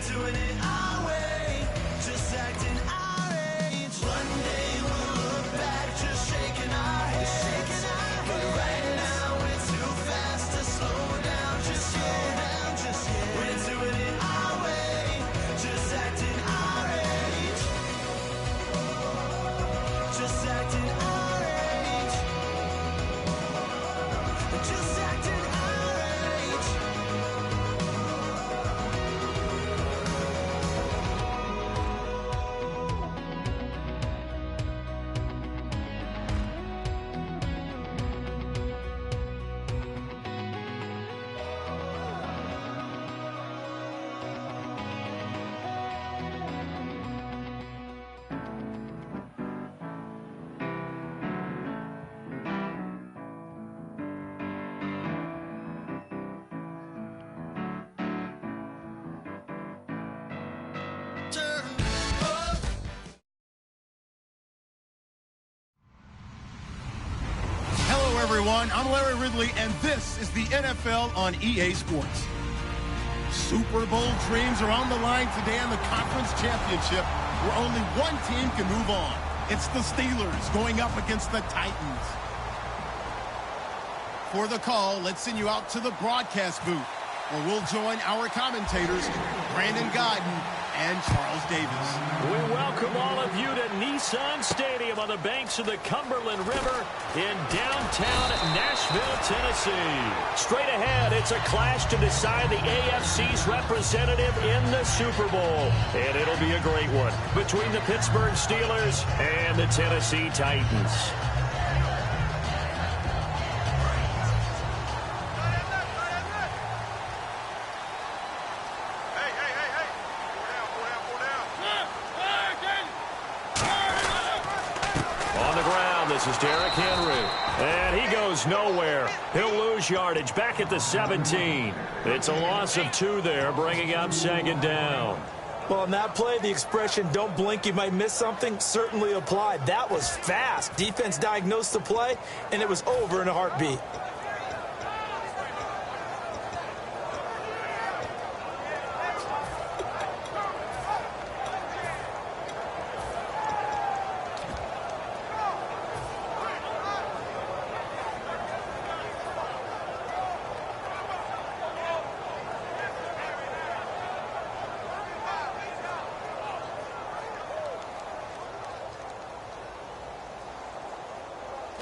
doing it our way, just acting our age. One day we'll look back, just shaking our heads. But right now we're too fast to slow down, just slow down, just yet. We're doing it our way, just acting our age. Just acting our age. Just acting our age. Hello, everyone. I'm Larry Ridley, and this is the NFL on EA Sports. Super Bowl dreams are on the line today in the Conference Championship, where only one team can move on. It's the Steelers going up against the Titans. For the call, let's send you out to the broadcast booth, where we'll join our commentators, Brandon Godden and Charles Davis. We welcome all of you to Nissan Stadium on the banks of the Cumberland River in downtown Nashville, Tennessee. Straight ahead, it's a clash to decide the AFC's representative in the Super Bowl. And it'll be a great one between the Pittsburgh Steelers and the Tennessee Titans. This is Derrick Henry, and he goes nowhere. He'll lose yardage back at the 17. It's a loss of 2 there, bringing up 2nd down. Well, on that play, the expression, don't blink, you might miss something, certainly applied. That was fast. Defense diagnosed the play, and it was over in a heartbeat.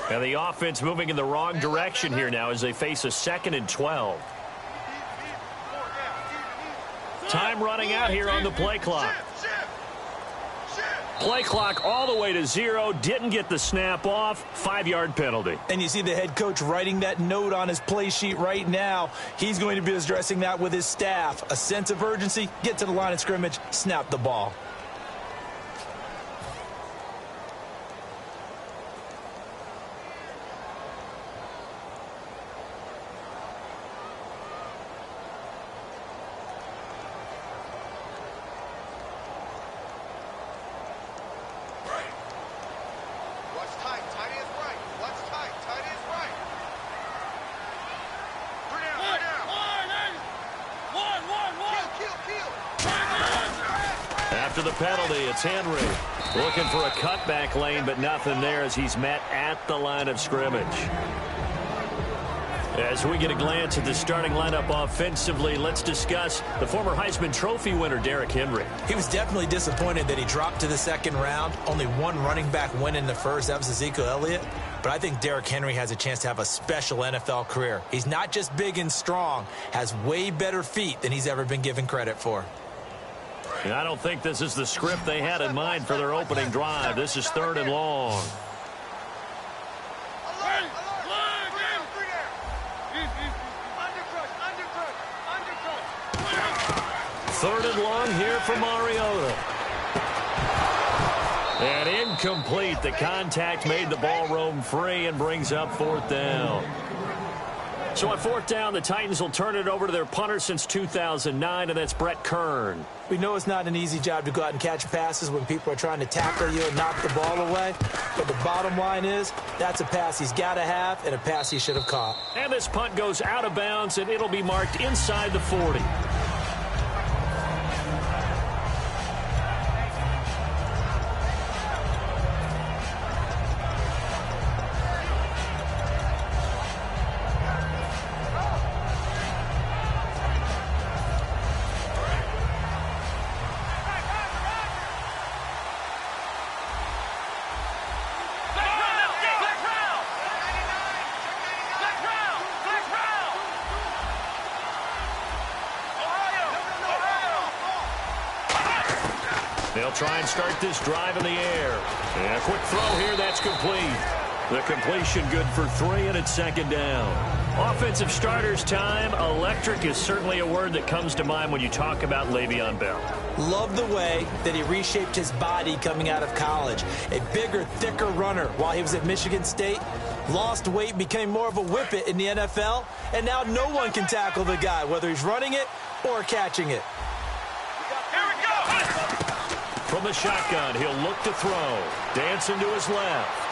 And the offense moving in the wrong direction here now as they face a 2nd and 12. Time running out here on the play clock. Play clock all the way to 0. Didn't get the snap off. 5-yard penalty. And you see the head coach writing that note on his play sheet right now. He's going to be addressing that with his staff. A sense of urgency, get to the line of scrimmage, snap the ball. After the penalty, it's Henry looking for a cutback lane, but nothing there as he's met at the line of scrimmage. As we get a glance at the starting lineup offensively, let's discuss the former Heisman Trophy winner, Derrick Henry. He was definitely disappointed that he dropped to the 2nd round. Only one running back win in the first. That was Ezekiel Elliott. But I think Derrick Henry has a chance to have a special NFL career. He's not just big and strong, has way better feet than he's ever been given credit for. And I don't think this is the script they had in mind for their opening drive. This is 3rd and long. Third and long here for Mariota. And incomplete. The contact made the ball roam free and brings up 4th down. So on 4th down, the Titans will turn it over to their punter since 2009, and that's Brett Kern. We know it's not an easy job to go out and catch passes when people are trying to tackle you and knock the ball away. But the bottom line is, that's a pass he's got to have and a pass he should have caught. And this punt goes out of bounds, and it'll be marked inside the 40. They'll try and start this drive in the air. And a quick throw here, that's complete. The completion good for 3, and it's second down. Offensive starters time. Electric is certainly a word that comes to mind when you talk about Le'Veon Bell. Love the way that he reshaped his body coming out of college. A bigger, thicker runner while he was at Michigan State. Lost weight, became more of a whippet in the NFL, and now no one can tackle the guy, whether he's running it or catching it. From the shotgun, he'll look to throw. Dancing to his left.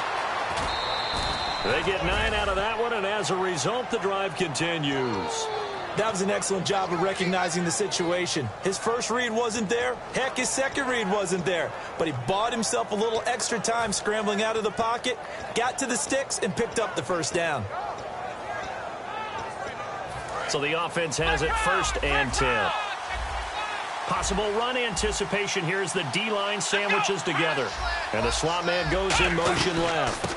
They get 9 out of that one, and as a result, the drive continues. That was an excellent job of recognizing the situation. His first read wasn't there. Heck, his second read wasn't there. But he bought himself a little extra time scrambling out of the pocket, got to the sticks, and picked up the first down. So the offense has it 1st and 10. Possible run anticipation here as the D-line sandwiches together. And the slot man goes in motion left.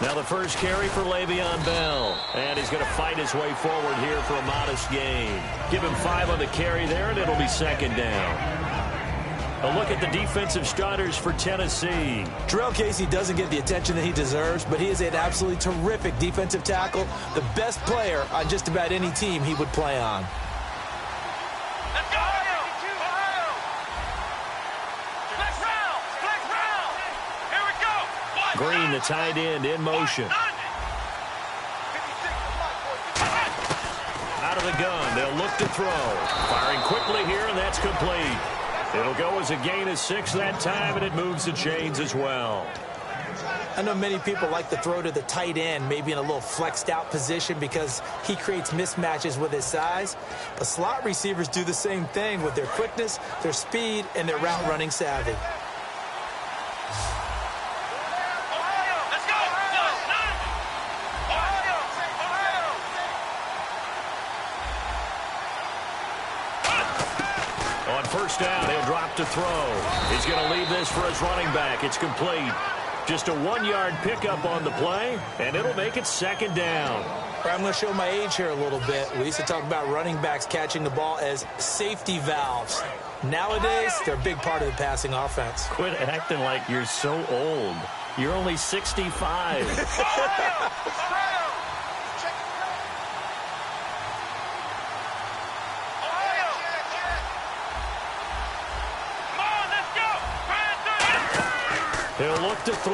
Now the first carry for Le'Veon Bell. And he's going to fight his way forward here for a modest gain. Give him 5 on the carry there, and it'll be second down. A look at the defensive starters for Tennessee. Jarrell Casey doesn't get the attention that he deserves, but he is an absolutely terrific defensive tackle. The best player on just about any team he would play on. Green, the tight end, in motion. Out of the gun, they'll look to throw. Firing quickly here, and that's complete. It'll go as a gain of 6 that time, and it moves the chains as well. I know many people like to throw to the tight end, maybe in a little flexed out position because he creates mismatches with his size. But slot receivers do the same thing with their quickness, their speed, and their route running savvy. On first down, he'll drop to throw. He's going to leave this for his running back. It's complete. Just a 1-yard pickup on the play, and it'll make it second down. I'm going to show my age here a little bit. We used to talk about running backs catching the ball as safety valves. Nowadays, they're a big part of the passing offense. Quit acting like you're so old. You're only 65. He'll look to throw.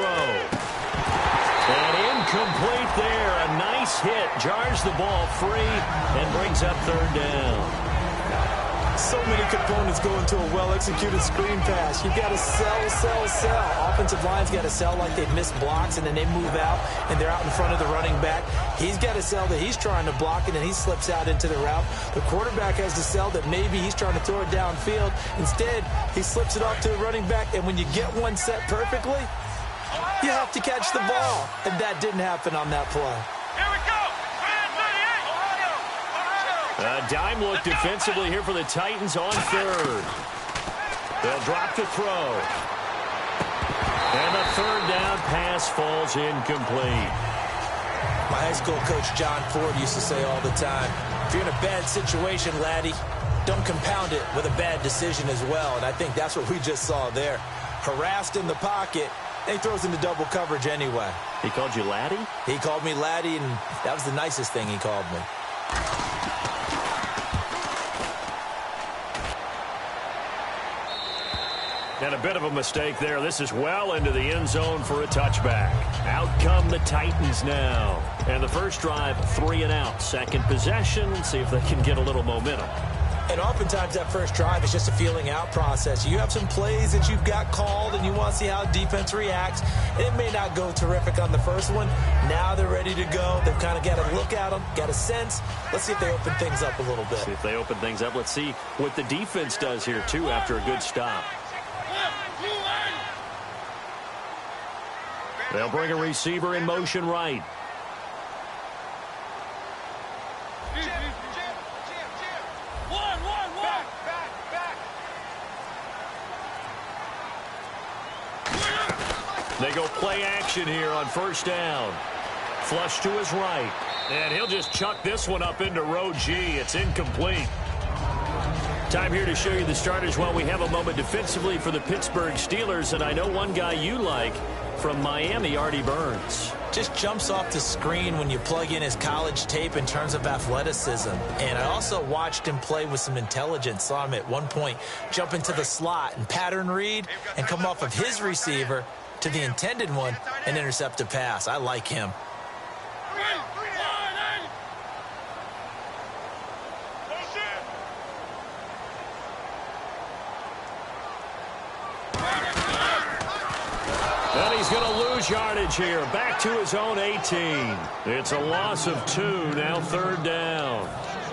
And incomplete there. A nice hit. Jars the ball free and brings up third down. So many components go into a well-executed screen pass. You've got to sell, sell, sell. Offensive line's got to sell like they've missed blocks, and then they move out, and they're out in front of the running back. He's got to sell that he's trying to block, and then he slips out into the route. The quarterback has to sell that maybe he's trying to throw it downfield. Instead, he slips it off to the running back, and when you get one set perfectly, you have to catch the ball. And that didn't happen on that play. A dime look defensively here for the Titans on third. They'll drop to throw. And the third down pass falls incomplete. My high school coach, John Ford, used to say all the time, if you're in a bad situation, laddie, don't compound it with a bad decision as well. And I think that's what we just saw there. Harassed in the pocket, and he throws into double coverage anyway. He called you laddie? He called me laddie, and that was the nicest thing he called me. And a bit of a mistake there. This is well into the end zone for a touchback. Out come the Titans now. And the first drive, 3 and out. Second possession. Let's see if they can get a little momentum. And oftentimes that first drive is just a feeling out process. You have some plays that you've got called and you want to see how defense reacts. It may not go terrific on the first one. Now they're ready to go. They've kind of got to look at them, got a sense. Let's see if they open things up a little bit. See if they open things up. Let's see what the defense does here, too, after a good stop. They'll bring a receiver in motion right. They go play action here on first down. Flush to his right. And he'll just chuck this one up into row G. It's incomplete. Time here to show you the starters while we have a moment defensively for the Pittsburgh Steelers. And I know one guy you like from Miami, Artie Burns. Just jumps off the screen when you plug in his college tape in terms of athleticism. And I also watched him play with some intelligence. Saw him at one point jump into the slot and pattern read and come off of his receiver to the intended one and intercept a pass. I like him. And he's going to lose yardage here. Back to his own 18. It's a loss of 2, now 3rd down.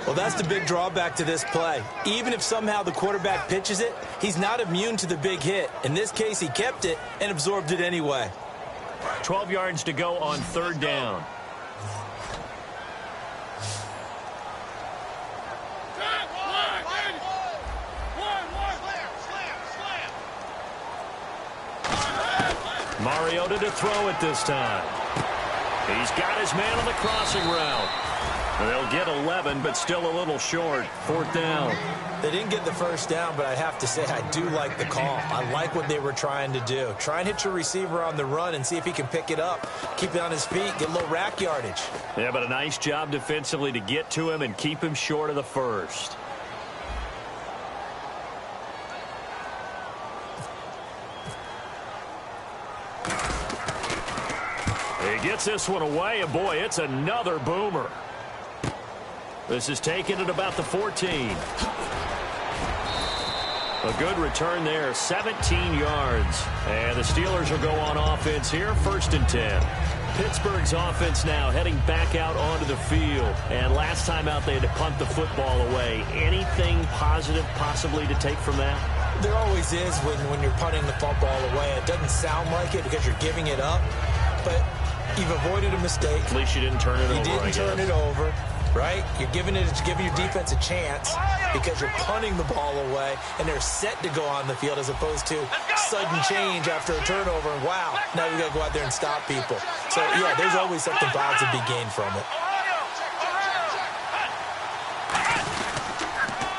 Well, that's the big drawback to this play. Even if somehow the quarterback pitches it, he's not immune to the big hit. In this case, he kept it and absorbed it anyway. 12 yards to go on 3rd down. Mariota to throw it this time. He's got his man on the crossing route. They'll get 11, but still a little short. 4th down. They didn't get the 1st down, but I have to say I do like the call. I like what they were trying to do. Try and hit your receiver on the run and see if he can pick it up. Keep it on his feet. Get a little rack yardage. Yeah, but a nice job defensively to get to him and keep him short of the 1st. He gets this one away, and boy, it's another boomer. This is taken at about the 14. A good return there, 17 yards. And the Steelers will go on offense here, 1st and 10. Pittsburgh's offense now heading back out onto the field. And last time out, they had to punt the football away. Anything positive possibly to take from that? There always is when you're punting the football away. It doesn't sound like it because you're giving it up, but you've avoided a mistake. At least you didn't turn it over. You didn't turn it over, right? You're giving your defense a chance because you're punting the ball away, and they're set to go on the field as opposed to sudden change after a turnover. And wow, now you got to go out there and stop people. So, yeah, there's always something positive to be gained from it.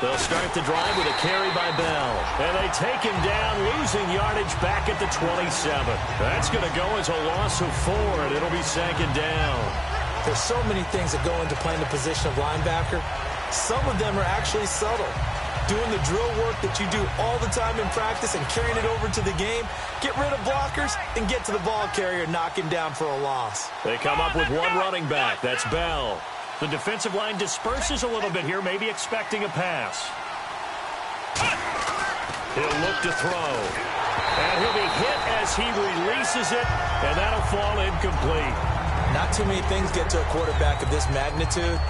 They'll start the drive with a carry by Bell. And they take him down, losing yardage back at the 27. That's going to go as a loss of 4, and it'll be 2nd down. There's so many things that go into playing the position of linebacker. Some of them are actually subtle. Doing the drill work that you do all the time in practice and carrying it over to the game. Get rid of blockers and get to the ball carrier and knock him down for a loss. They come up with one running back. That's Bell. The defensive line disperses a little bit here, maybe expecting a pass. He'll look to throw. And he'll be hit as he releases it, and that'll fall incomplete. Not too many things get to a quarterback of this magnitude,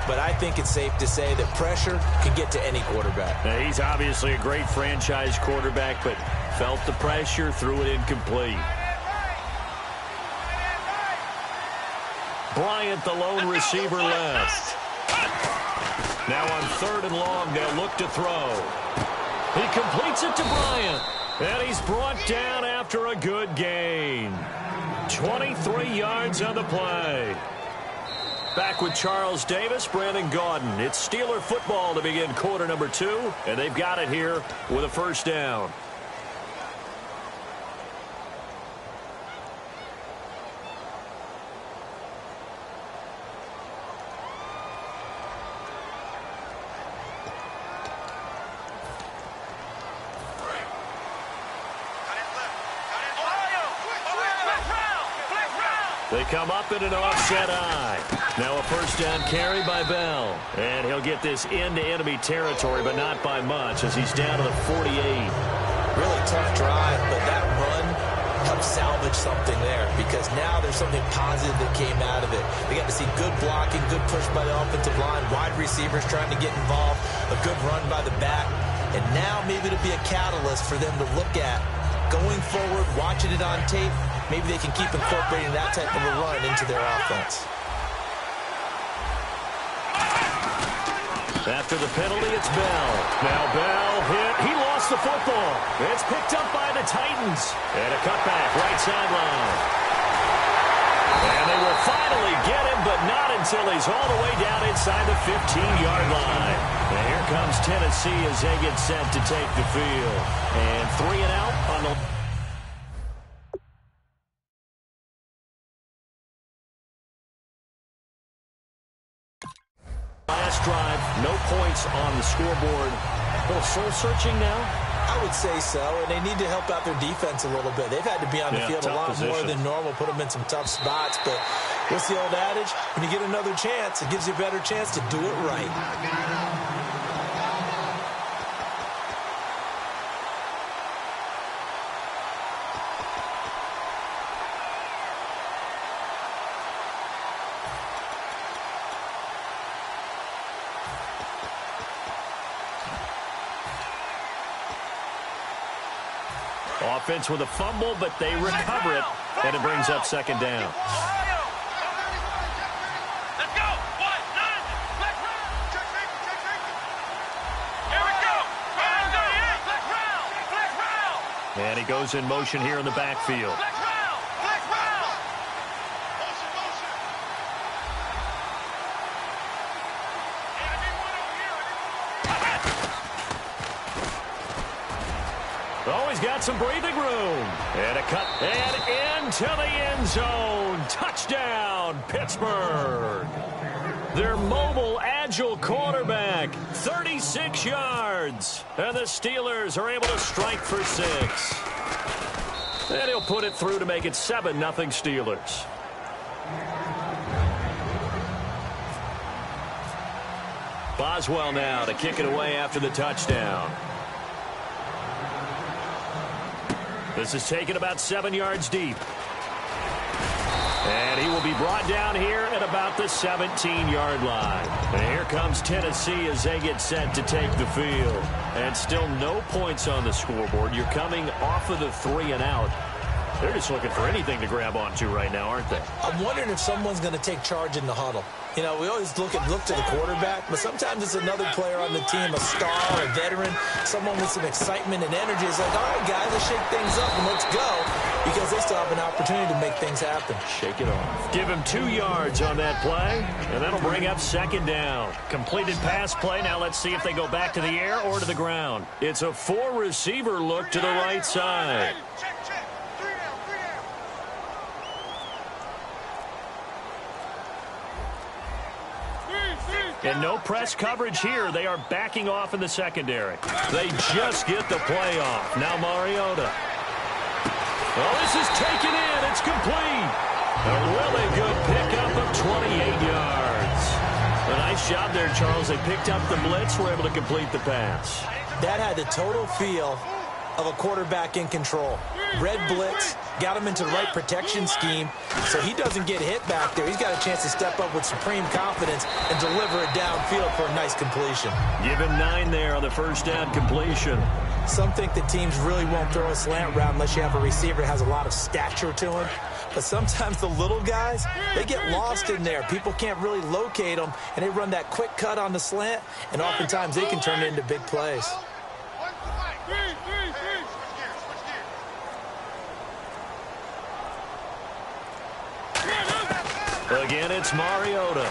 but I think it's safe to say that pressure can get to any quarterback. Now, he's obviously a great franchise quarterback, but felt the pressure, threw it incomplete. Bryant, the lone receiver, left. Now on 3rd and long, they'll look to throw. He completes it to Bryant, and he's brought down after a good gain. 23 yards on the play. Back with Charles Davis, Brandon Gaudin. It's Steeler football to begin quarter number 2, and they've got it here with a 1st down. They come up in an offset eye. Now a 1st down carry by Bell. And he'll get this into enemy territory, but not by much as he's down to the 48. Really tough drive, but that run helped salvage something there because now there's something positive that came out of it. We got to see good blocking, good push by the offensive line, wide receivers trying to get involved, a good run by the back, and now maybe it'll be a catalyst for them to look at going forward, watching it on tape. Maybe they can keep incorporating that type of a run into their offense. After the penalty, it's Bell. Now Bell hit. He lost the football. It's picked up by the Titans. And a cutback right sideline. And they will finally get him, but not until he's all the way down inside the 15-yard line. And here comes Tennessee as they get set to take the field. And 3 and out on the... Last drive, no points on the scoreboard. A little soul-searching now? I would say so, and they need to help out their defense a little bit. They've had to be on the field a lot more than normal, put them in some tough spots. But what's the old adage? When you get another chance, it gives you a better chance to do it right. Offense with a fumble, but they recover it, and it brings up second down. Let's go. 1, 9, let's round. Here we go. 38, let's round. And he goes in motion here in the backfield. Let's round. Motion. Hey, I need one over here. Oh, he's got some breathing room. And a cut. And into the end zone. Touchdown, Pittsburgh. Their mobile, agile quarterback, 36 yards. And the Steelers are able to strike for 6. And he'll put it through to make it 7-0 Steelers. Boswell now to kick it away after the touchdown. This is taken about 7 yards deep. And he will be brought down here at about the 17-yard line. And here comes Tennessee as they get set to take the field. And still no points on the scoreboard. You're coming off of the 3 and out. They're just looking for anything to grab onto right now, aren't they? I'm wondering if someone's going to take charge in the huddle. You know, we always look to the quarterback, but sometimes it's another player on the team, a star, a veteran, someone with some excitement and energy. It's like, all right, guys, let's shake things up and let's go, because they still have an opportunity to make things happen. Shake it off. Give him 2 yards on that play, and that'll bring up second down. Completed pass play. Now let's see if they go back to the air or to the ground. It's a 4-receiver look to the right side. Check. 3 down. And no press coverage here. They are backing off in the secondary. They just get the play off. Now Mariota. Well, this is taken in. It's complete. A really good pickup of 28 yards. A nice job there, Charles. They picked up the blitz, were able to complete the pass. That had the total feel of a quarterback in control. Red blitz, got him into the right protection scheme, so he doesn't get hit back there. He's got a chance to step up with supreme confidence and deliver it downfield for a nice completion. Give him 9 there on the first down completion. Some think the teams really won't throw a slant route unless you have a receiver that has a lot of stature to him. But sometimes the little guys, they get lost in there. People can't really locate them, and they run that quick cut on the slant, and oftentimes they can turn it into big plays. Again, it's Mariota.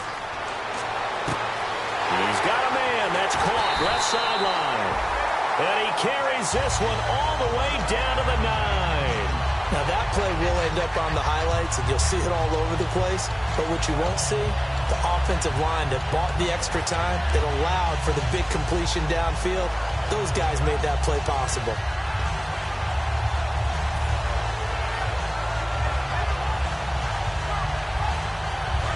He's got a man. That's caught. Left sideline. And he carries this one all the way down to the 9. Now, that play will end up on the highlights, and you'll see it all over the place. But what you won't see, the offensive line that bought the extra time, that allowed for the big completion downfield, those guys made that play possible.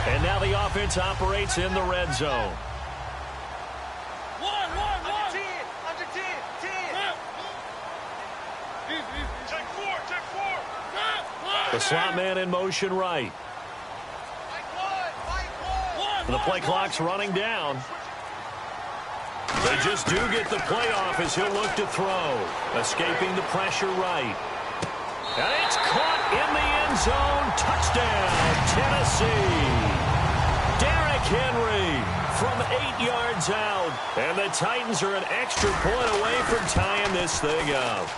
And now the offense operates in the red zone. Under 10. Check 4. The slot man in motion right. The play clock's running down. They just do get the play off as he'll look to throw. Escaping the pressure right. And it's caught in the end zone. Touchdown, Tennessee. Derrick Henry from 8 yards out. And the Titans are an extra point away from tying this thing up.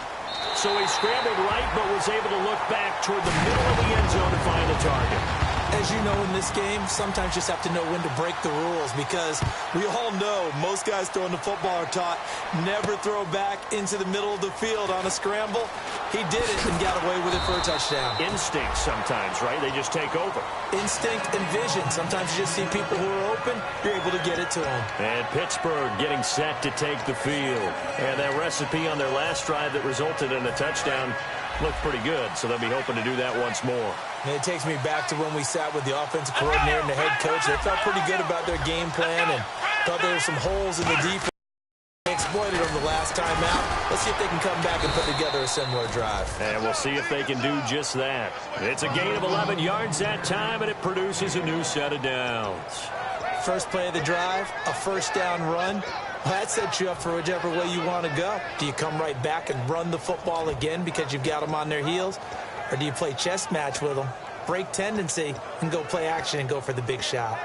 So he scrambled right, but was able to look back toward the middle of the end zone to find the target. As you know, in this game, sometimes you just have to know when to break the rules, because we all know most guys throwing the football are taught never throw back into the middle of the field on a scramble. He did it and got away with it for a touchdown. Instinct sometimes, right? They just take over. Instinct and vision. Sometimes you just see people who are open, you're able to get it to them. And Pittsburgh getting set to take the field. And that recipe on their last drive that resulted in a touchdown looked pretty good, so they'll be hoping to do that once more. And it takes me back to when we sat with the offensive coordinator and the head coach. They felt pretty good about their game plan and thought there were some holes in the defense. They exploited them the last time out. Let's see if they can come back and put together a similar drive. And we'll see if they can do just that. It's a gain of 11 yards that time, and it produces a new set of downs. First play of the drive, a first down run. Well, that sets you up for whichever way you want to go. Do you come right back and run the football again because you've got them on their heels? Or do you play chess match with them, break tendency, and go play action and go for the big shot?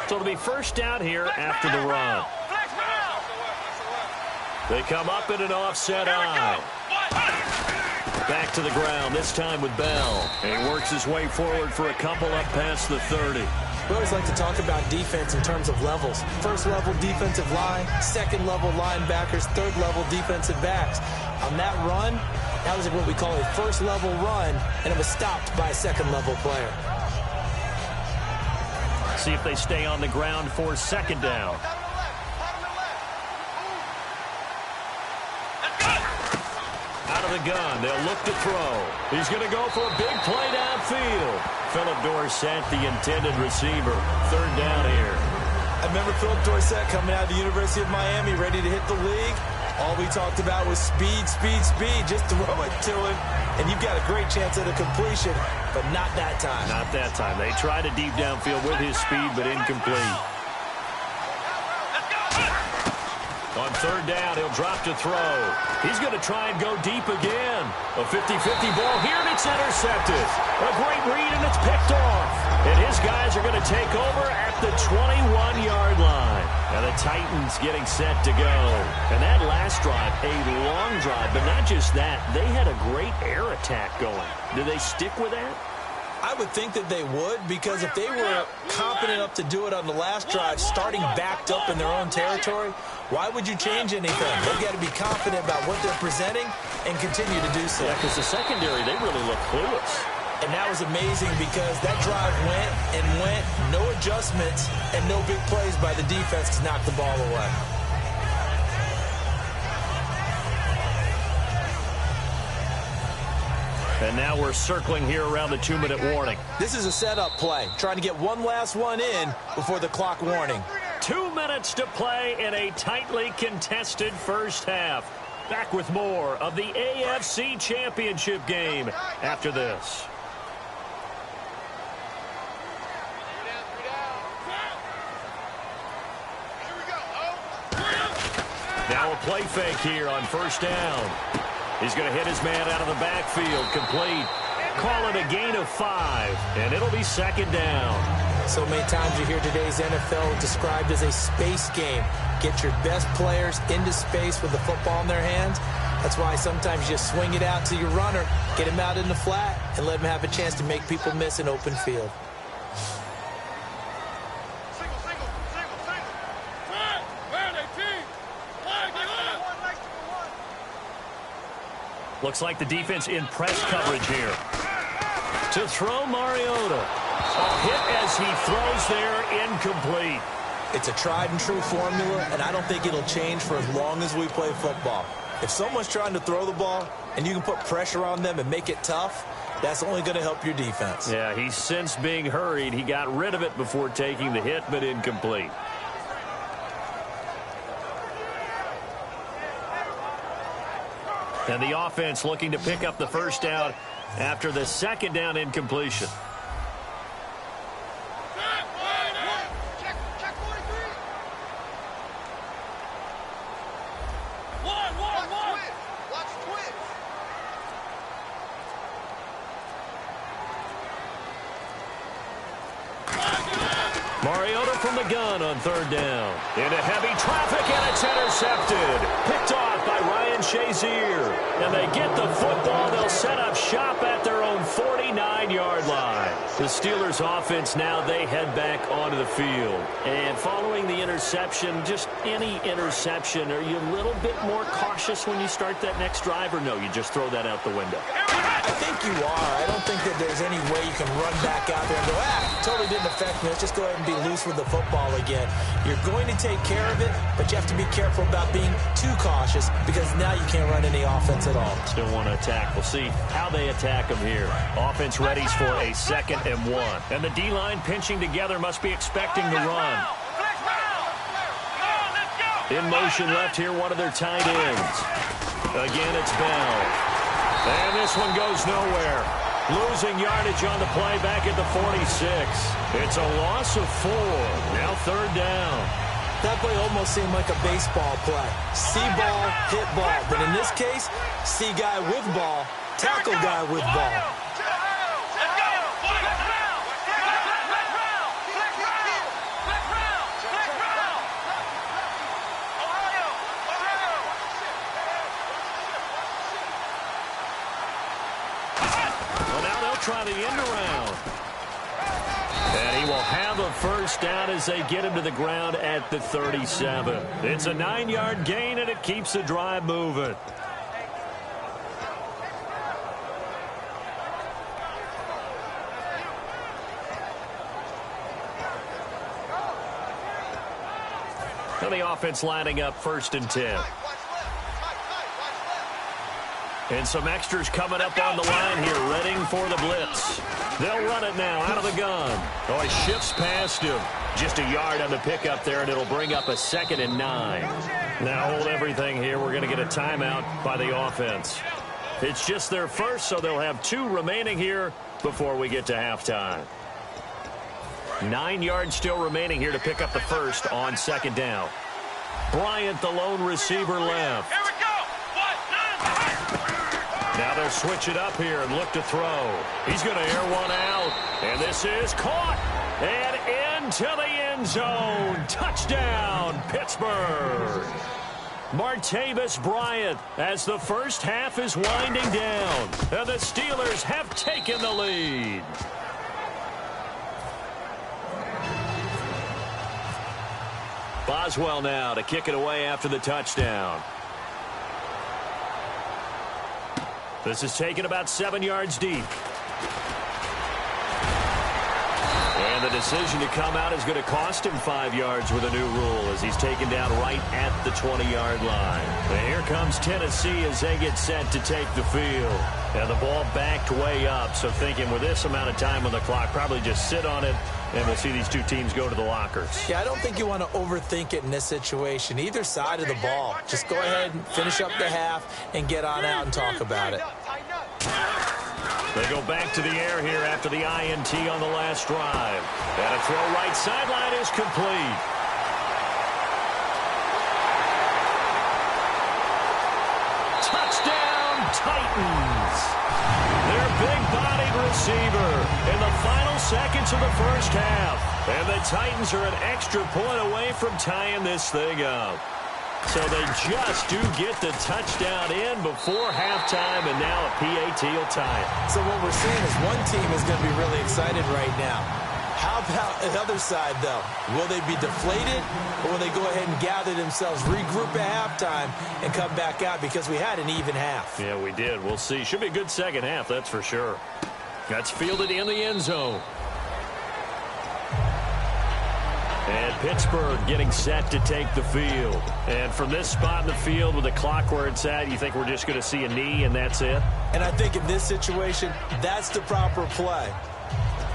So it'll be first down here after the run. They come up in an offset eye. Back to the ground, this time with Bell. And he works his way forward for a couple up past the 30. We always like to talk about defense in terms of levels. First level defensive line, second level linebackers, third level defensive backs. On that run, that was what we call a first level run, and it was stopped by a second level player. See if they stay on the ground for second down. Out of the gun, they'll look to throw. He's going to go for a big play downfield. Philip Dorsett, the intended receiver. Third down here. I remember Philip Dorsett coming out of the University of Miami, ready to hit the league. All we talked about was speed, speed, speed. Just throw it to him, and you've got a great chance at a completion, but not that time. Not that time. They tried a deep downfield with his speed, but incomplete. On third down, he'll drop to throw. He's going to try and go deep again. A 50-50 ball here, and it's intercepted. A great read, and it's picked off. And his guys are going to take over at the 21-yard line. And the Titans getting set to go. And that last drive, a long drive, but not just that. They had a great air attack going. Do they stick with that? I would think that they would, because if they were confident enough to do it on the last drive, starting backed up in their own territory, why would you change anything? They've got to be confident about what they're presenting and continue to do so. Yeah, because the secondary, they really look clueless. And that was amazing because that drive went and went, no adjustments, and no big plays by the defense to knock the ball away. And now we're circling here around the 2-minute warning. This is a setup play, trying to get one last one in before the clock warning. 2 minutes to play in a tightly contested first half. Back with more of the AFC Championship game after this. Now a play fake here on first down. He's going to hit his man out of the backfield, complete. Call it a gain of 5, and it'll be second down. So many times you hear today's NFL described as a space game. Get your best players into space with the football in their hands. That's why sometimes you just swing it out to your runner, get him out in the flat, and let him have a chance to make people miss an open field. Looks like the defense in press coverage here. To throw Mariota. A hit as he throws there, incomplete. It's a tried and true formula, and I don't think it'll change for as long as we play football. If someone's trying to throw the ball and you can put pressure on them and make it tough, that's only going to help your defense. Yeah, he's since being hurried. He got rid of it before taking the hit, but incomplete. And the offense looking to pick up the first down after the second down incompletion. Mariota from the gun on third down. Into heavy traffic, and it's intercepted. Picked off by Ryan Shazier. And they get the football. They'll set up shop at their own 49-yard line. The Steelers offense now, they head back onto the field. And following the interception, just any interception, are you a little bit more cautious when you start that next drive, or no, you just throw that out the window? I think you are. I don't think that there's any way you can run back out there and go, totally didn't affect me. Let's just go ahead and be loose with the football again. You're going to take care of it, but you have to be careful about being too cautious because now you can't run any offense at all. Still want to attack. We'll see how they attack them here. Offense readies for a 2nd and 1. And the D-line pinching together must be expecting the run. In motion left here, one of their tight ends. Again, it's Bell. And this one goes nowhere. Losing yardage on the play back at the 46. It's a loss of 4. Now 3rd down. That play almost seemed like a baseball play. See ball, hit ball. But in this case, see guy with ball, tackle guy with ball. Try the end around. And he will have a first down as they get him to the ground at the 37. It's a 9-yard gain, and it keeps the drive moving. And the offense lining up 1st and 10. And some extras coming up on the line here, readying for the blitz. They'll run it now out of the gun. Oh, he shifts past him. Just a yard on the pickup there, and it'll bring up a 2nd and 9. Now hold everything here. We're going to get a timeout by the offense. It's just their first, so they'll have 2 remaining here before we get to halftime. 9 yards still remaining here to pick up the first on 2nd down. Bryant, the lone receiver, left. Now they'll switch it up here and look to throw. He's going to air one out. And this is caught. And into the end zone. Touchdown, Pittsburgh. Martavis Bryant as the first half is winding down. And the Steelers have taken the lead. Boswell now to kick it away after the touchdown. This is taken about 7 yards deep. And the decision to come out is going to cost him 5 yards with a new rule as he's taken down right at the 20-yard line. And here comes Tennessee as they get set to take the field. And the ball backed way up, so thinking with this amount of time on the clock, probably just sit on it, and we'll see these 2 teams go to the lockers. Yeah, I don't think you want to overthink it in this situation. Either side of the ball. Just go ahead and finish up the half and get on out and talk about it. They go back to the air here after the INT on the last drive. And a throw right sideline is complete. Touchdown, Titans. Their big-bodied receiver in the final seconds of the first half. And the Titans are an extra point away from tying this thing up. So they just do get the touchdown in before halftime, and now a PAT will tie it. So what we're seeing is one team is going to be really excited right now. How about the other side, though? Will they be deflated, or will they go ahead and gather themselves, regroup at halftime, and come back out because we had an even half? Yeah, we did. We'll see. Should be a good second half, that's for sure. That's fielded in the end zone. And Pittsburgh getting set to take the field. And from this spot in the field with the clock where it's at, you think we're just going to see a knee and that's it? And I think in this situation, that's the proper play.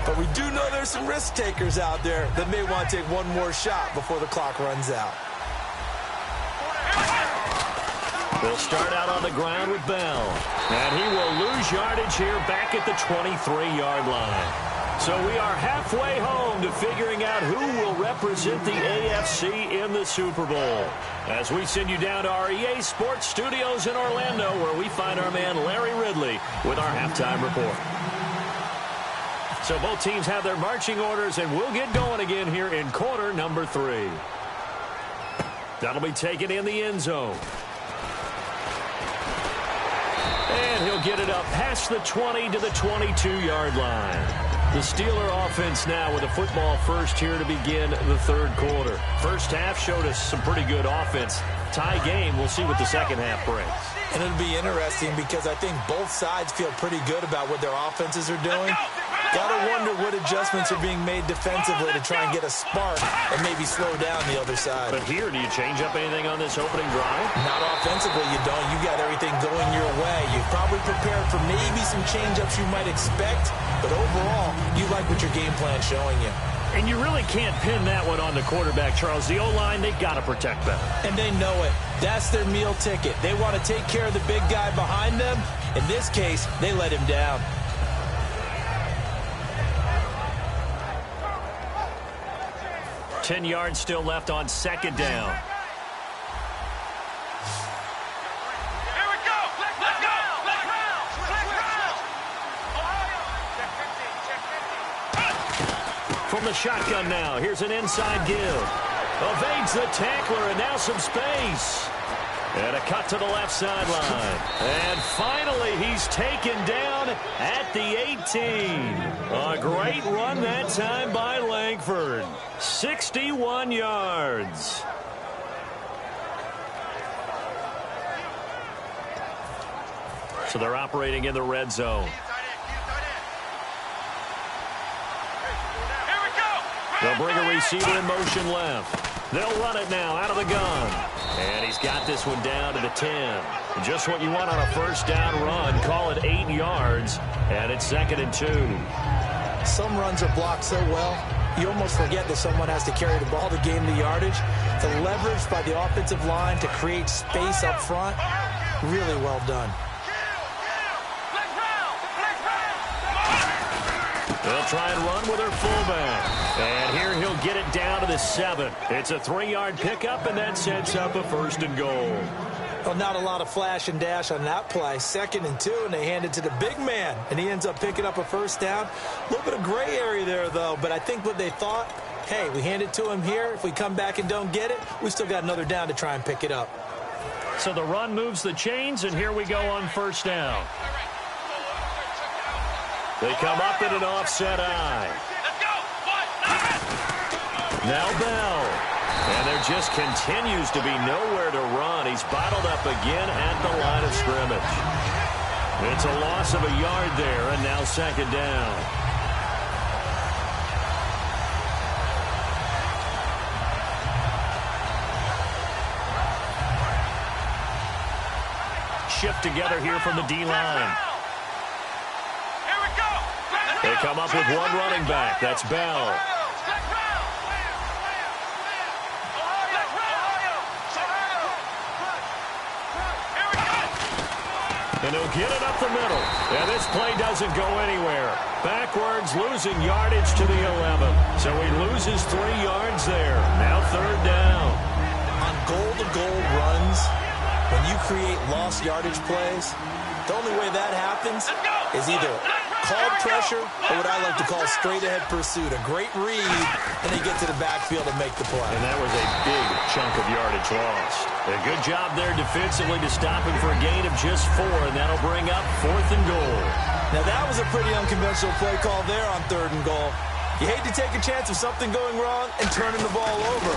But we do know there's some risk takers out there that may want to take one more shot before the clock runs out. They'll start out on the ground with Bell. And he will lose yardage here back at the 23-yard line. So we are halfway home to figuring out who will represent the AFC in the Super Bowl. As we send you down to our EA Sports Studios in Orlando, where we find our man Larry Ridley with our halftime report. So both teams have their marching orders, and we'll get going again here in quarter number 3. That'll be taken in the end zone. And he'll get it up past the 20 to the 22-yard line. The Steeler offense now with a football first here to begin the third quarter. First half showed us some pretty good offense. Tie game, we'll see what the second half brings. And it'll be interesting because I think both sides feel pretty good about what their offenses are doing. Got to wonder what adjustments are being made defensively to try and get a spark and maybe slow down the other side. But here, do you change up anything on this opening drive? Not offensively, you don't. You got everything going your way. You've probably prepared for maybe some change-ups you might expect, but overall, you like what your game plan's showing you. And you really can't pin that one on the quarterback, Charles. The O-line, they've got to protect better. And they know it. That's their meal ticket. They want to take care of the big guy behind them. In this case, they let him down. $10 still left on second down. Here we go. Let's go. Let's round. From the shotgun now, here's an inside give. Evades the tackler, and now some space. And a cut to the left sideline. And finally, he's taken down at the 18. A great run that time by Langford. 61 yards. So they're operating in the red zone. Here we go. They'll bring a receiver in motion left. They'll run it now out of the gun. And he's got this one down to the 10. Just what you want on a first down run. Call it 8 yards. And it's 2nd and 2. Some runs are blocked so well, you almost forget that someone has to carry the ball to gain the yardage. The leverage by the offensive line to create space up front, really well done. They'll try and run with their fullback. And here he'll get it down to the 7. It's a 3-yard pickup, and that sets up a 1st and goal. Well, not a lot of flash and dash on that play. 2nd and 2, and they hand it to the big man, and he ends up picking up a first down. A little bit of gray area there, though, but I think what they thought, hey, we hand it to him here. If we come back and don't get it, we still got another down to try and pick it up. So the run moves the chains, and here we go on first down. They come up in an offset eye. Now Bell. And there just continues to be nowhere to run. He's bottled up again at the line of scrimmage. It's a loss of a yard there, and now 2nd down. Shift together here from the D-line. They come up with one running back. That's Bell. And he'll get it up the middle. And this play doesn't go anywhere. Backwards, losing yardage to the 11. So he loses 3 yards there. Now 3rd down. On goal-to-goal runs, when you create lost yardage plays, the only way that happens is either called pressure or what I like to call straight-ahead pursuit. A great read, and they get to the backfield and make the play. And that was a big chunk of yardage lost. A good job there defensively to stop him for a gain of just 4, and that'll bring up 4th and goal. Now, that was a pretty unconventional play call there on 3rd and goal. You hate to take a chance of something going wrong and turning the ball over.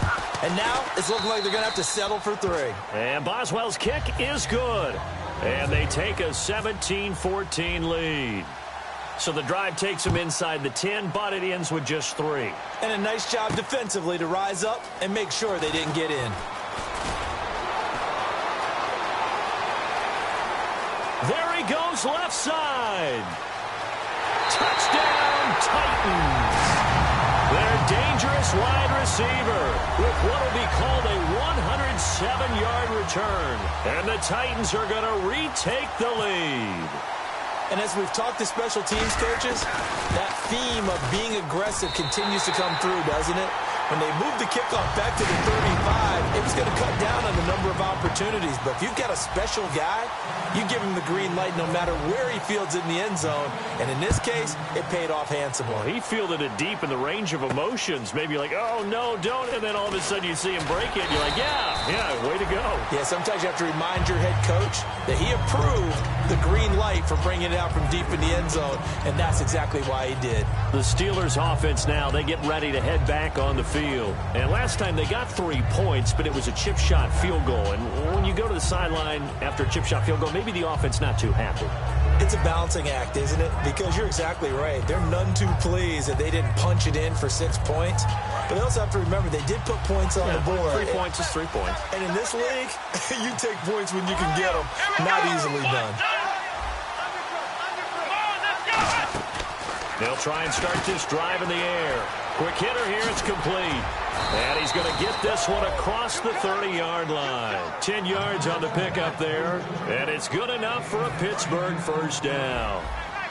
And now it's looking like they're going to have to settle for 3. And Boswell's kick is good. And they take a 17-14 lead. So the drive takes them inside the 10, but it ends with just 3. And a nice job defensively to rise up and make sure they didn't get in. There he goes, left side. Touchdown, Titans. Their dangerous wide receiver with what will be called a 107-yard return. And the Titans are going to retake the lead. And as we've talked to special teams coaches, that theme of being aggressive continues to come through, doesn't it? when they moved the kickoff back to the 35, it was going to cut down on the number of opportunities. But if you've got a special guy, you give him the green light no matter where he fields it in the end zone. And in this case, it paid off handsomely. Well, he fielded it deep in the range of emotions. Maybe like, oh, no, don't. And then all of a sudden you see him break it. You're like, yeah, way to go. Yeah, sometimes you have to remind your head coach that he approved the green light for bringing it out from deep in the end zone. And that's exactly why he did. The Steelers offense now, they get ready to head back on the field. And last time they got 3 points, but it was a chip shot field goal. And when you go to the sideline after a chip shot field goal, maybe the offense not too happy. It's a balancing act, isn't it? Because you're exactly right. They're none too pleased that they didn't punch it in for 6 points. But they also have to remember they did put points on the board. 3 points is 3 points. And in this league, you take points when you can get them. Not easily done. They'll try and start this drive in the air. Quick hitter here, it's complete. And he's going to get this one across the 30-yard line. 10 yards on the pickup there. And it's good enough for a Pittsburgh first down.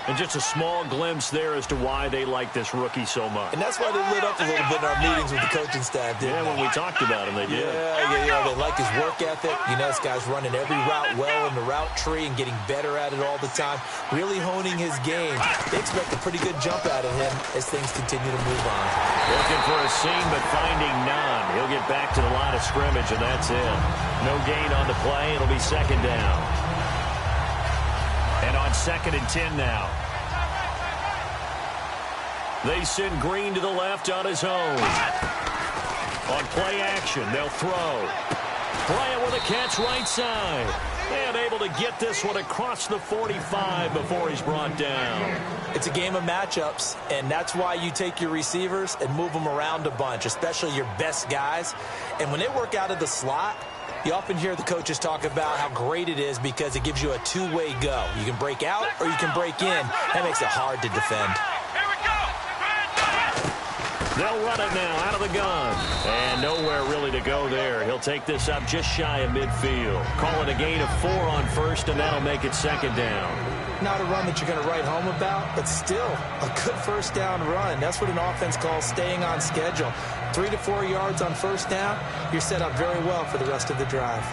And just a small glimpse there as to why they like this rookie so much. And that's why they lit up a little bit in our meetings with the coaching staff, didn't they? When we talked about him, they did. Yeah, they like his work ethic. You know, this guy's running every route well in the route tree and getting better at it all the time, really honing his game. They expect a pretty good jump out of him as things continue to move on. Looking for a seam, but finding none. He'll get back to the line of scrimmage, and that's it. No gain on the play. It'll be second down. And on 2nd and 10 now. They send Green to the left on his own. On play action, they'll throw. Bryant with a catch right side. And able to get this one across the 45 before he's brought down. It's a game of matchups, and that's why you take your receivers and move them around a bunch, especially your best guys. And when they work out of the slot, you often hear the coaches talk about how great it is because it gives you a two-way go. You can break out or you can break in. That makes it hard to defend. They'll run it now out of the gun. And nowhere really to go there. He'll take this up just shy of midfield. Call it a gain of 4 on first, and that'll make it second down. Not a run that you're going to write home about, but still a good first down run. That's what an offense calls staying on schedule. 3 to 4 yards on first down, you're set up very well for the rest of the drive.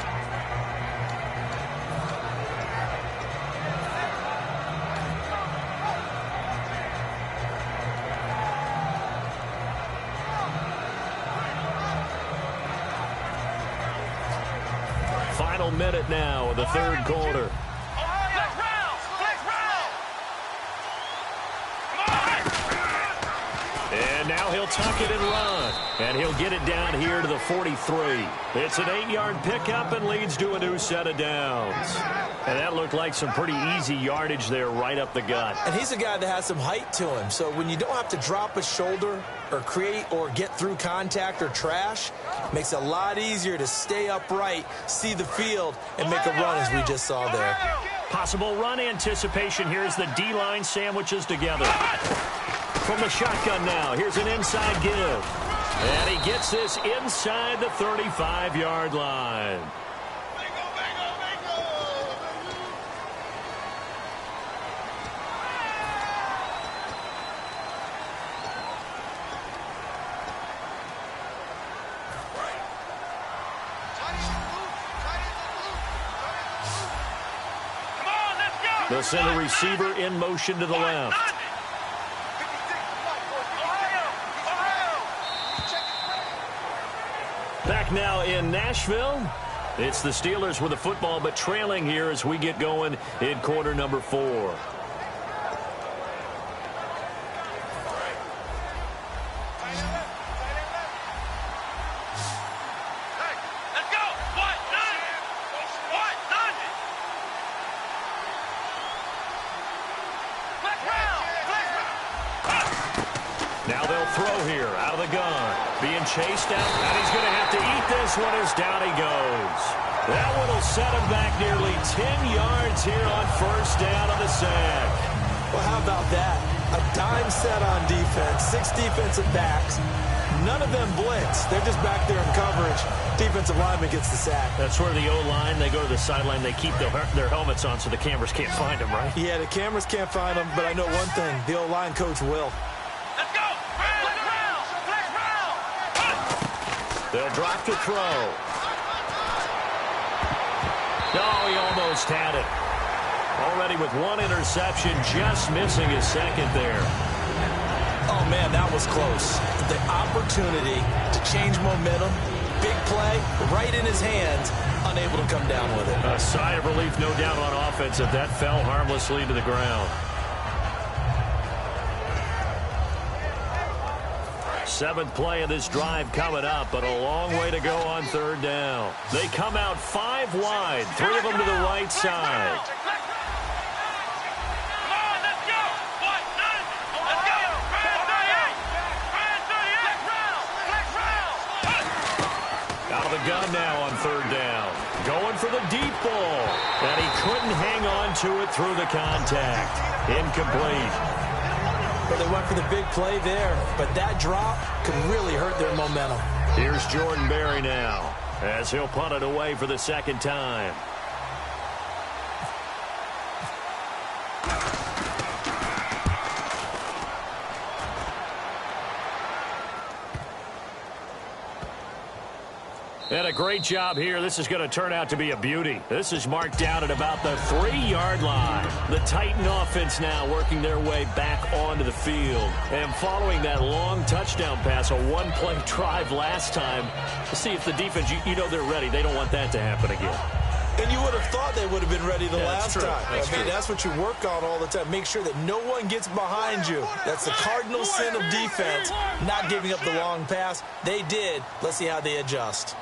Final minute now of the third quarter. And now he'll tuck it and run. And he'll get it down here to the 43. It's an 8-yard pickup and leads to a new set of downs. And that looked like some pretty easy yardage there right up the gut. And he's a guy that has some height to him. So when you don't have to drop a shoulder or create or get through contact or trash, it makes it a lot easier to stay upright, see the field, and make a run as we just saw there. Possible run anticipation. Here's the D-line sandwiches together. From the shotgun now, here's an inside give. And he gets this inside the 35-yard line. They'll send a receiver in motion to the left. Back now in Nashville. It's the Steelers with the football, but trailing here as we get going in quarter number 4. Now they'll throw here out of the gun. Being chased out, and he's going to have to eat this one as down he goes. That one will set him back nearly 10 yards here on first down on the sack. Well, how about that? A dime set on defense, 6 defensive backs. None of them blitz. They're just back there in coverage. Defensive lineman gets the sack. That's where the O-line, they go to the sideline, they keep their helmets on so the cameras can't find them, right? Yeah, the cameras can't find them, but I know one thing. The O-line coach will. Let's go! They'll drop to throw. Oh, he almost had it. Already with one interception, just missing his second there. Oh, man, that was close. The opportunity to change momentum, big play, right in his hands, unable to come down with it. A sigh of relief, no doubt, on offense if that fell harmlessly to the ground. 7th play of this drive coming up, but a long way to go on 3rd down. They come out 5 wide, 3 of them to the right side. Out of the gun now on 3rd down. Going for the deep ball. And he couldn't hang on to it through the contact. Incomplete. Well, they went for the big play there, but that drop could really hurt their momentum. Here's Jordan Berry now, as he'll punt it away for the 2nd time. And a great job here. This is going to turn out to be a beauty. This is marked down at about the 3-yard line. The Titan offense now working their way back onto the field. And following that long touchdown pass, a 1-play drive last time, to see if the defense, you know they're ready. They don't want that to happen again. And you would have thought they would have been ready the last time. That's what you work on all the time. Make sure that no one gets behind you. That's the cardinal sin of defense, not giving up the long pass. They did. Let's see how they adjust.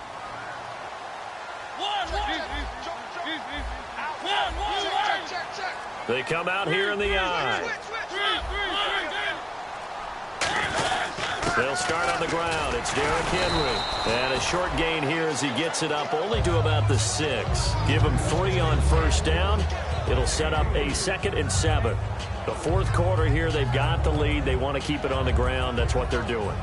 They come out here in the eye. They'll start on the ground. It's Derrick Henry. And a short gain here as he gets it up only to about the 6. Give him 3 on 1st down. It'll set up a 2nd and 7. The 4th quarter here, they've got the lead. They want to keep it on the ground. That's what they're doing.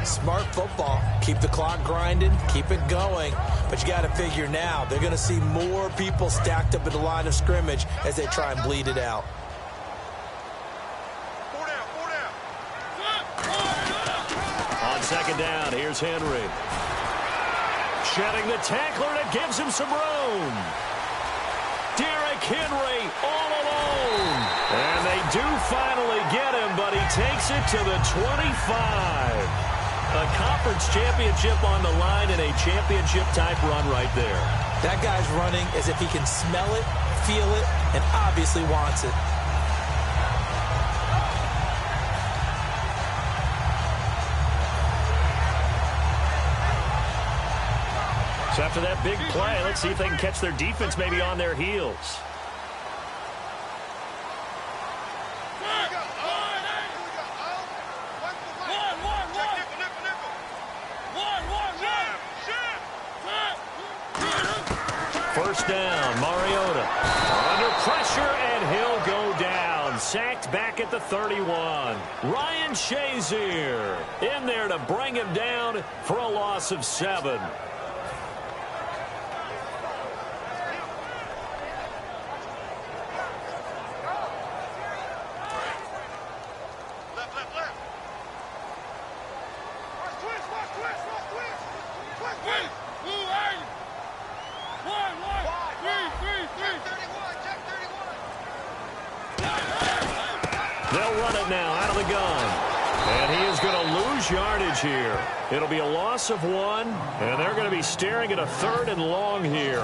Smart football. Keep the clock grinding. Keep it going. But you got to figure now, they're going to see more people stacked up at the line of scrimmage as they try and bleed it out. On 2nd down, here's Henry. Shedding the tackler, and it gives him some room. Derrick Henry all alone. And they do finally get him, but he takes it to the 25. A conference championship on the line and a championship-type run right there. That guy's running as if he can smell it, feel it, and obviously wants it. So after that big play, let's see if they can catch their defense maybe on their heels. First down, Mariota. Under pressure, and he'll go down. Sacked back at the 31. Ryan Shazier in there to bring him down for a loss of 7. They'll run it now out of the gun. And he is going to lose yardage here. It'll be a loss of 1, and they're going to be staring at a 3rd and long here.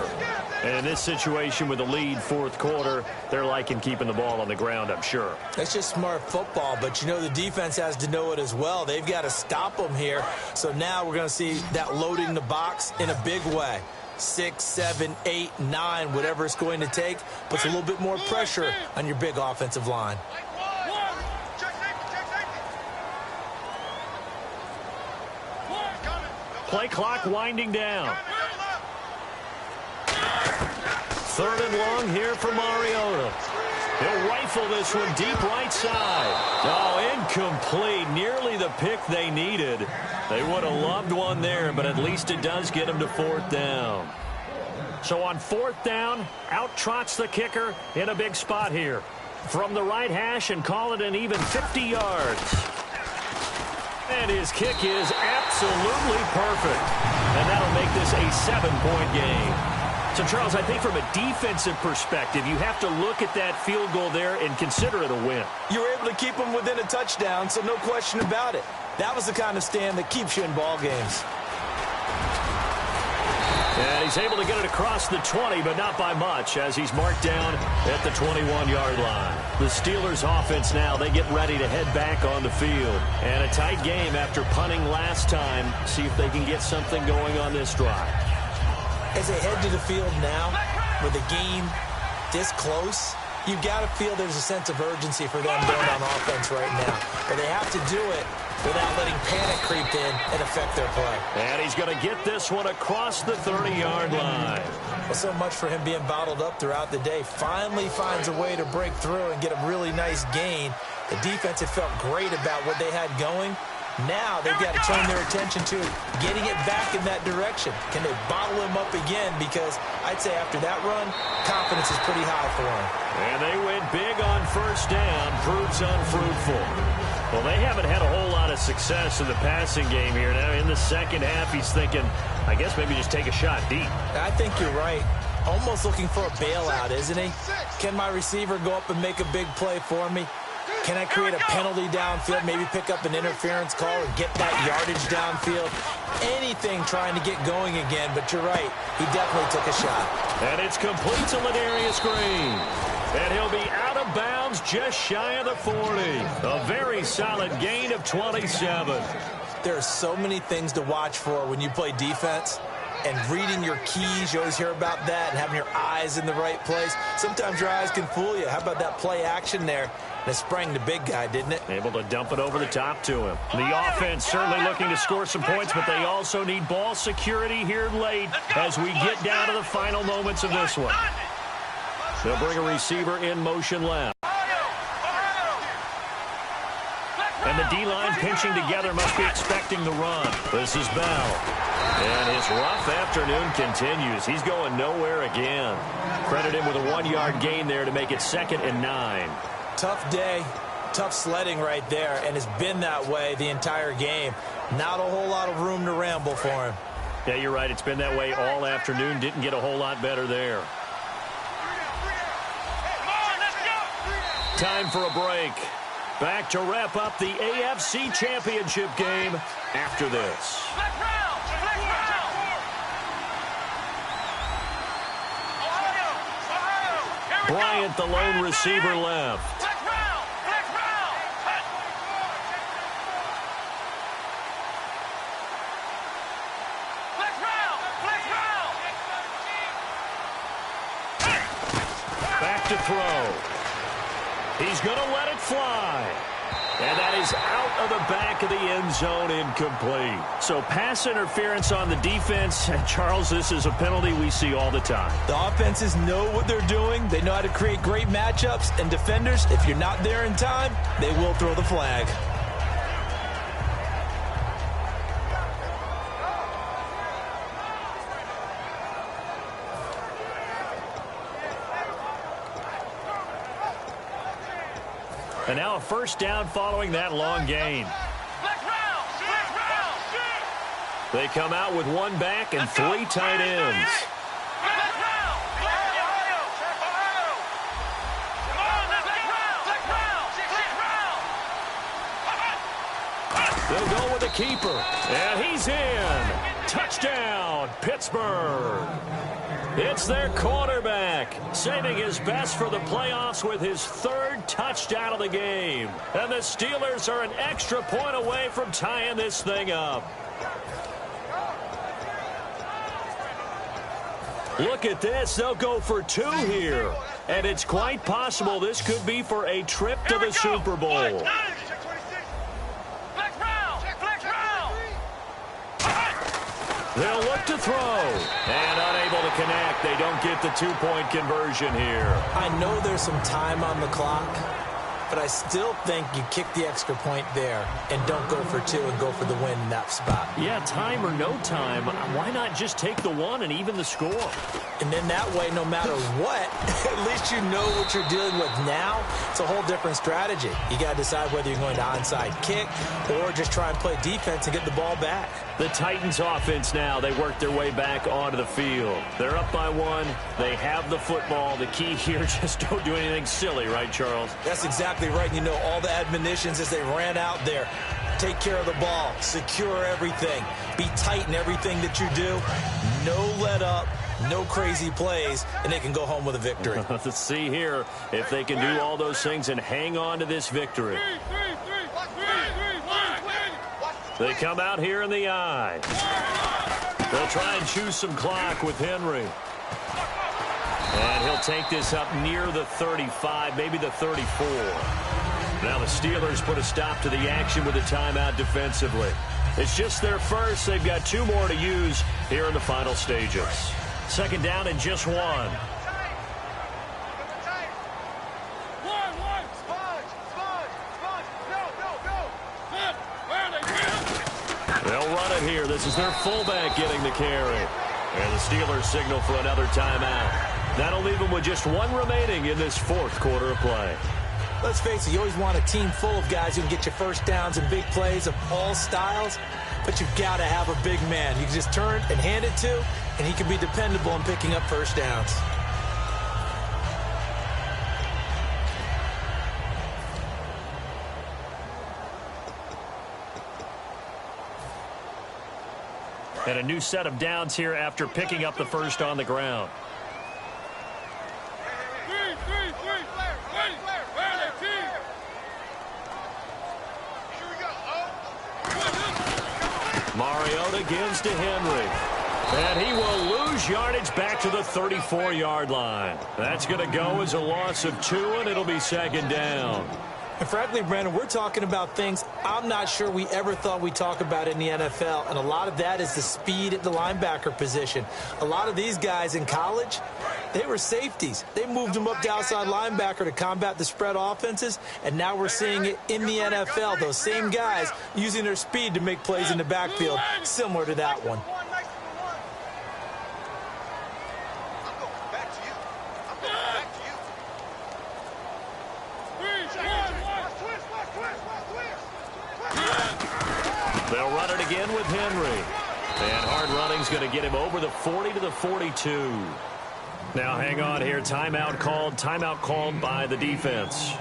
And in this situation with the lead 4th quarter, they're liking keeping the ball on the ground, I'm sure. That's just smart football, but you know the defense has to know it as well. They've got to stop them here. So now we're going to see that loading the box in a big way. 6, 7, 8, 9, whatever it's going to take, puts a little bit more pressure on your big offensive line. Play clock winding down. 3rd and long here for Mariota. He'll rifle this one deep right side. Oh, incomplete. Nearly the pick they needed. They would have loved one there, but at least it does get them to 4th down. So on 4th down, out trots the kicker in a big spot here. From the right hash and call it an even 50 yards. And his kick is absolutely perfect. And that'll make this a 7-point game. So, Charles, I think from a defensive perspective, you have to look at that field goal there and consider it a win. You were able to keep them within a touchdown, so no question about it. That was the kind of stand that keeps you in ball games. And he's able to get it across the 20, but not by much, as he's marked down at the 21-yard line. The Steelers offense now, they get ready to head back on the field. And a tight game after punting last time. See if they can get something going on this drive. As they head to the field now, with the game this close, you've got to feel there's a sense of urgency for them going on offense right now. But they have to do it without letting panic creep in and affect their play. And he's going to get this one across the 30-yard line. Well, so much for him being bottled up throughout the day. Finally finds a way to break through and get a really nice gain. The defense had felt great about what they had going. Now they've got to turn their attention to getting it back in that direction. Can they bottle him up again? Because I'd say after that run, confidence is pretty high for him. And they went big on first down. Proves unfruitful. Well, they haven't had a whole lot of success in the passing game here. Now, in the second half, he's thinking, I guess maybe just take a shot deep. I think you're right. Almost looking for a bailout, isn't he? Can my receiver go up and make a big play for me? Can I create a penalty downfield, maybe pick up an interference call or get that yardage downfield? Anything trying to get going again, but you're right. He definitely took a shot. And it's complete to Ladarius Green. And he'll be out of bounds just shy of the 40. A very solid gain of 27. There are so many things to watch for when you play defense. And reading your keys, you always hear about that, and having your eyes in the right place. Sometimes your eyes can fool you. How about that play action there? And it sprang the big guy, didn't it? Able to dump it over the top to him. The offense certainly looking to score some points, but they also need ball security here late as we get down to the final moments of this one. They'll bring a receiver in motion left. And the D-line pinching together, must be expecting the run. This is Bell. And his rough afternoon continues. He's going nowhere again. Credit him with a 1-yard gain there to make it 2nd and 9. Tough day, tough sledding right there, and it's been that way the entire game. Not a whole lot of room to ramble for him. Yeah, you're right. It's been that way all afternoon. Didn't get a whole lot better there. Time for a break. Back to wrap up the AFC Championship game after this. Bryant, the lone receiver, left. Back to throw. He's going to let it fly. And that is out of the back of the end zone, incomplete. So pass interference on the defense. And Charles, this is a penalty we see all the time. The offenses know what they're doing. They know how to create great matchups. And defenders, if you're not there in time, they will throw the flag. And now a first down following that long gain. They come out with one back and 3 tight ends. They'll go with the keeper. And he's in. Touchdown, Pittsburgh. It's their quarterback, saving his best for the playoffs with his 3rd touchdown of the game. And the Steelers are an extra point away from tying this thing up. Look at this. They'll go for 2 here. And it's quite possible this could be for a trip to the Super Bowl. They'll look to throw. And unable to connect. They don't get the 2-point conversion here. I know there's some time on the clock, but I still think you kick the extra point there and don't go for 2 and go for the win in that spot. Yeah, time or no time, why not just take the 1 and even the score? And then that way, no matter what, at least you know what you're dealing with now. It's a whole different strategy. You got to decide whether you're going to onside kick or just try and play defense and get the ball back. The Titans offense now, they work their way back onto the field. They're up by 1. They have the football. The key here, just don't do anything silly, right, Charles? That's exactly right. You know, all the admonitions as they ran out there. Take care of the ball. Secure everything. Be tight in everything that you do. No let up. No crazy plays, and they can go home with a victory. Let's see here if they can do all those things and hang on to this victory. They come out here in the eye. They'll try and choose some clock with Henry. And he'll take this up near the 35, maybe the 34. Now the Steelers put a stop to the action with a timeout defensively. It's just their first. They've got 2 more to use here in the final stages. Second down and just 1. They'll run it here. This is their fullback getting the carry. And the Steelers signal for another timeout. That'll leave them with just 1 remaining in this 4th quarter of play. Let's face it, you always want a team full of guys who can get you first downs and big plays of all styles, but you've got to have a big man you can just turn and hand it to, and he can be dependable in picking up first downs. And a new set of downs here after picking up the first on the ground. Mariota gives to Henry. And he will lose yardage back to the 34-yard line. That's going to go as a loss of 2, and it'll be second down. And frankly, Brandon, we're talking about things I'm not sure we ever thought we'd talk about in the NFL, and a lot of that is the speed at the linebacker position. A lot of these guys in college, they were safeties. They moved them up to outside linebacker to combat the spread offenses, and now we're seeing it in the NFL. Those same guys using their speed to make plays in the backfield, similar to that one. They'll run it again with Henry. And hard running's going to get him over the 40 to the 42. Now hang on here. Timeout called by the defense.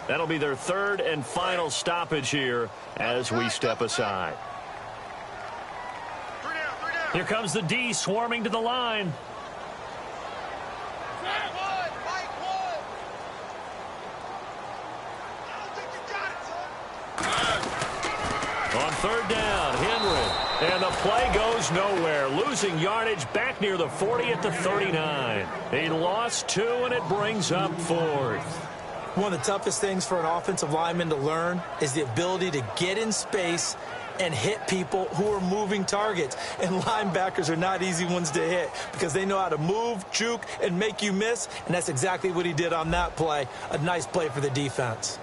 That'll be their 3rd and final stoppage here as we step aside. Here comes the D swarming to the line. On 3rd down, Henry. And the play goes nowhere. Losing yardage back near the 40 at the 39. He lost 2, and it brings up 4th. One of the toughest things for an offensive lineman to learn is the ability to get in space and hit people who are moving targets. And linebackers are not easy ones to hit because they know how to move, juke, and make you miss. And that's exactly what he did on that play. A nice play for the defense.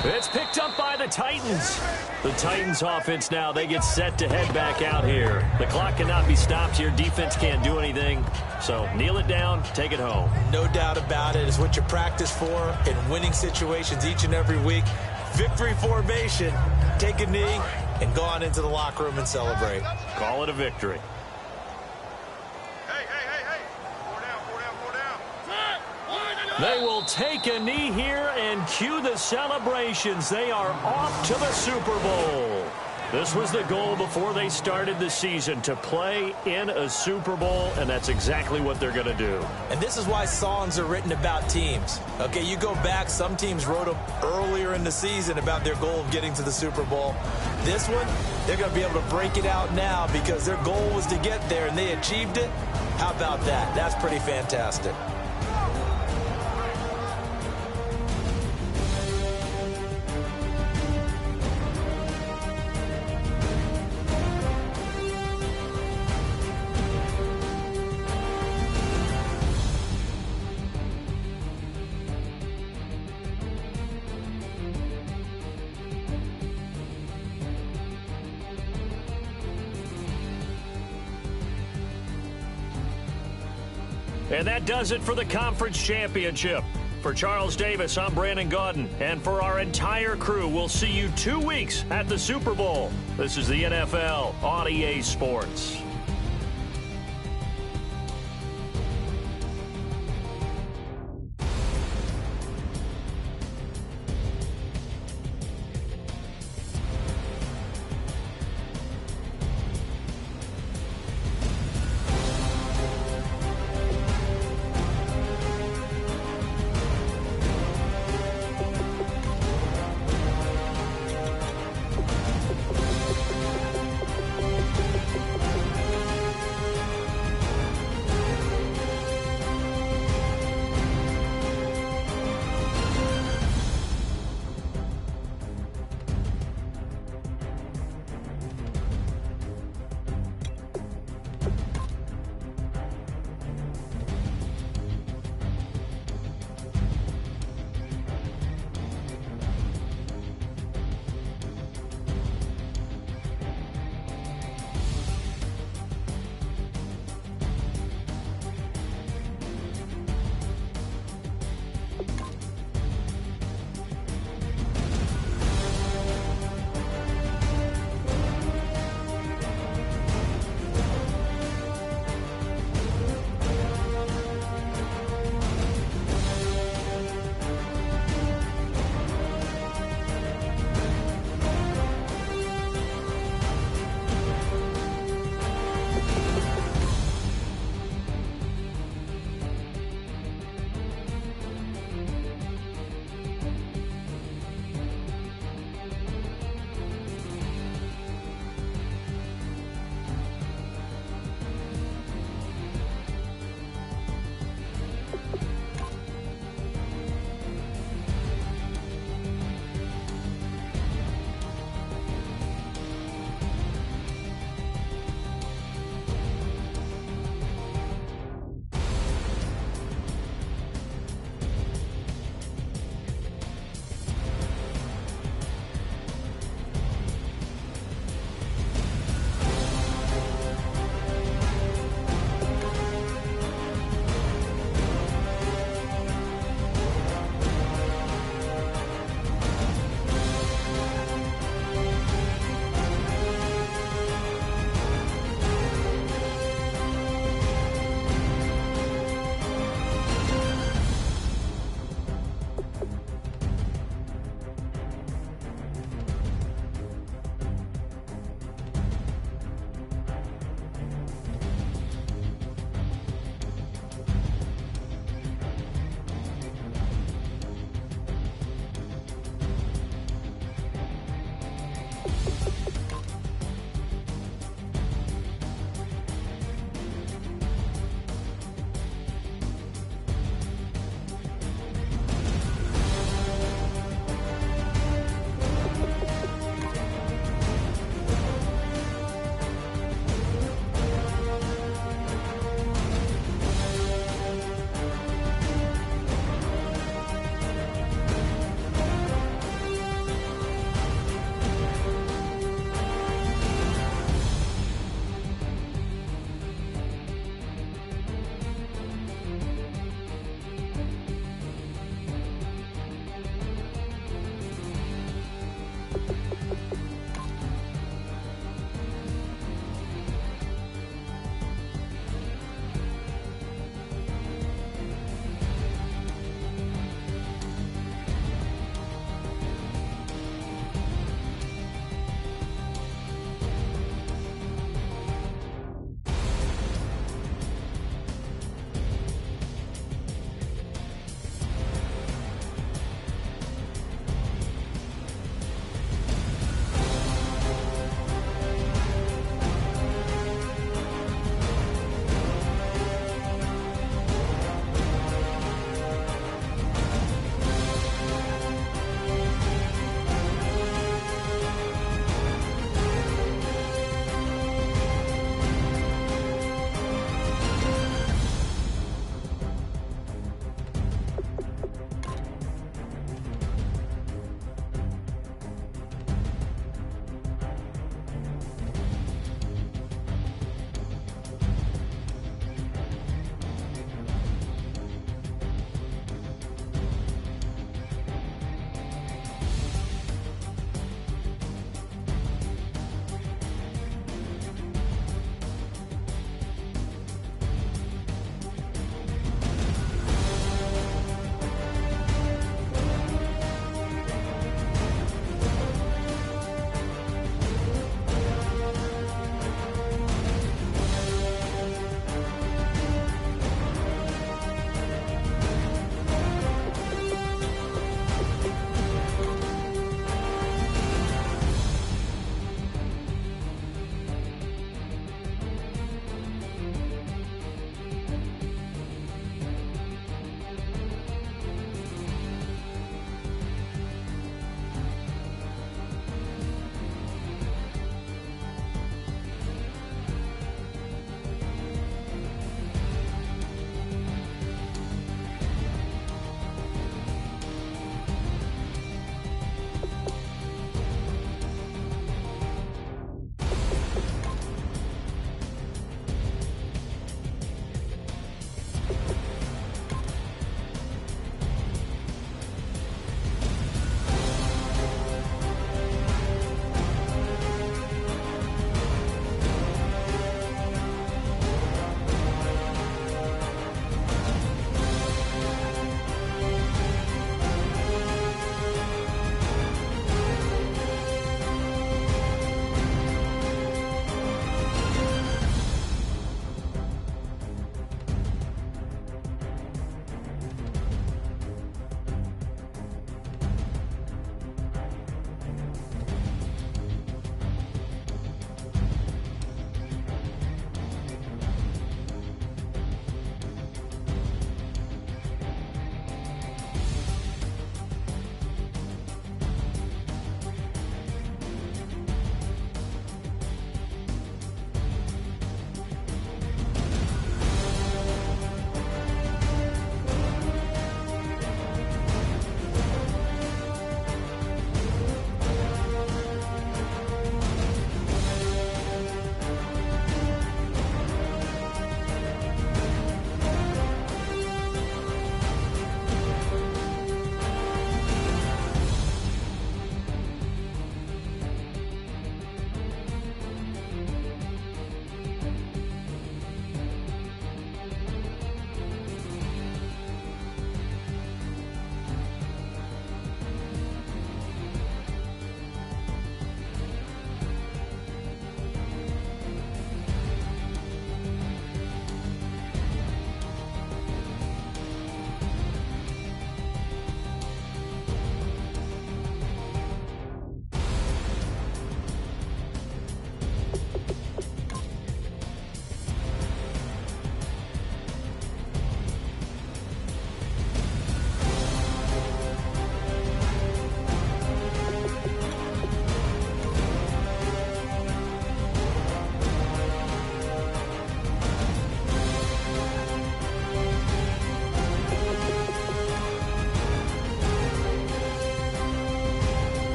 It's picked up by the Titans. The Titans offense now, they get set to head back out here. The clock cannot be stopped here. Defense can't do anything. So kneel it down, take it home. No doubt about it. It's what you practice for in winning situations each and every week. Victory formation. Take a knee and go on into the locker room and celebrate. Call it a victory. They will take a knee here and cue the celebrations. They are off to the Super Bowl. This was the goal before they started the season, to play in a Super Bowl, and that's exactly what they're going to do. And this is why songs are written about teams. Okay, you go back, some teams wrote them earlier in the season about their goal of getting to the Super Bowl. This one, they're going to be able to break it out now because their goal was to get there, and they achieved it. How about that? That's pretty fantastic. And that does it for the Conference Championship. For Charles Davis, I'm Brandon Gaudin. And for our entire crew, we'll see you 2 weeks at the Super Bowl. This is the NFL on EA Sports.